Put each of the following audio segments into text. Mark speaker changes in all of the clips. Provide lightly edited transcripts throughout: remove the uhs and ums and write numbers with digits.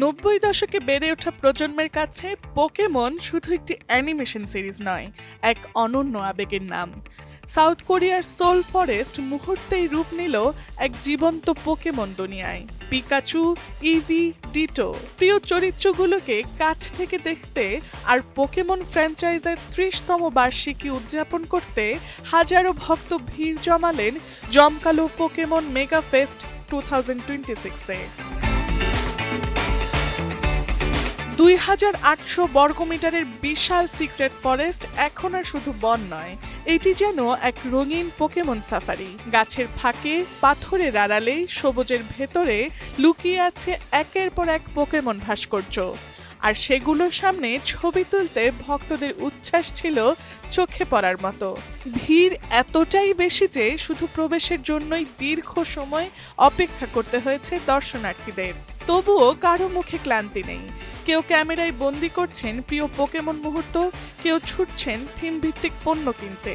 Speaker 1: 90 দশকে বেড়ে ওঠা প্রজন্মের কাছে পোকেমন শুধু একটি অ্যানিমেশন সিরিজ নয়, এক অনন্য আবেগের নাম। সাউথ কোরিয়ার সোল ফরেস্ট মুহূর্তেই রূপ নিল এক জীবন্ত পোকেমন দুনিয়ায়। পিকাচু, ইভি, ডিটো প্রিয় চরিত্রগুলোকে কাছ থেকে দেখতে আর পোকেমন ফ্র্যাঞ্চাইজের 30তম বার্ষিকী উদযাপন করতে হাজারো ভক্ত ভিড় জমালেন জমকালো পোকেমন মেগা ফেস্ট 2026-এ। 2800 বর্গমিটারের বিশাল সিক্রেট ফরেস্ট এখন আর শুধু বন নয়, এটি যেন এক রঙিন পোকেমন সাফারি। গাছের ফাঁকে, পাথরের আড়ালে, সবুজের ভেতরে লুকিয়ে আছে একের পর এক পোকেমন ভাস্কর্য। আর সেগুলোর সামনে ছবি তুলতে ভক্তদের উচ্ছ্বাস ছিল চোখে পড়ার মতো। ভিড় এতটাই বেশি যে শুধু প্রবেশের জন্যই দীর্ঘ সময় অপেক্ষা করতে হয়েছে দর্শনার্থীদের। তবুও কারো মুখে ক্লান্তি নেই। কেউ ক্যামেরায় বন্দি করছেন প্রিয় পোকেমন মুহূর্ত, কেউ ছুটছেন থিম ভিত্তিক পণ্য কিনতে।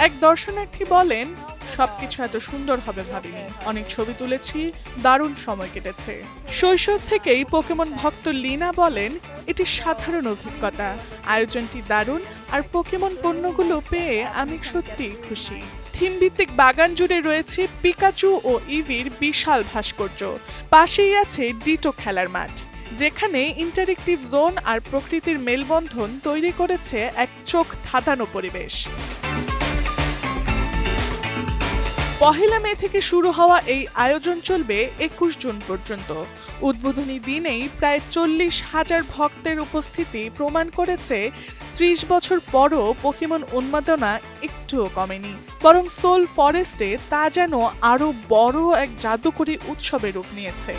Speaker 1: এক দর্শনার্থী বলেন, সবকিছু এত সুন্দর হবে ভাবিনি, অনেক ছবি তুলেছি, দারুণ সময় কেটেছে। শৈশব থেকেই পোকেমন ভক্ত লিনা বলেন, এটি সাধারণ অভিজ্ঞতা, আয়োজনটি দারুণ, আর পোকেমন পণ্যগুলো পেয়ে আমি সত্যি খুশি। থিম ভিত্তিক বাগান জুড়ে রয়েছে পিকাচু ও ইভির বিশাল ভাস্কর্য। পাশেই আছে ডিটো খেলার মাঠ, যেখানে ইন্টারেক্টিভ জোন আর প্রকৃতির মেলবন্ধন তৈরি করেছে এক চোখ ধাঁধানো পরিবেশ। 1 মে থেকে শুরু হওয়া এই আয়োজন চলবে 21 জুন পর্যন্ত। উদ্বোধনী দিনেই প্রায় 40,000 ভক্তের উপস্থিতি প্রমাণ করেছে 30 বছর পরও পোকেমন উন্মাদনা একটুও কমেনি, বরং সোল ফরেস্টে তা যেন আরো বড় এক জাদুকরী উৎসবের রূপ নিয়েছে।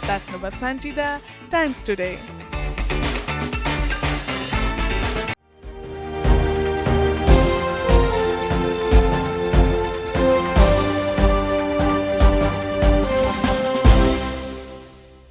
Speaker 1: Tasnuva Sanjida, Times today.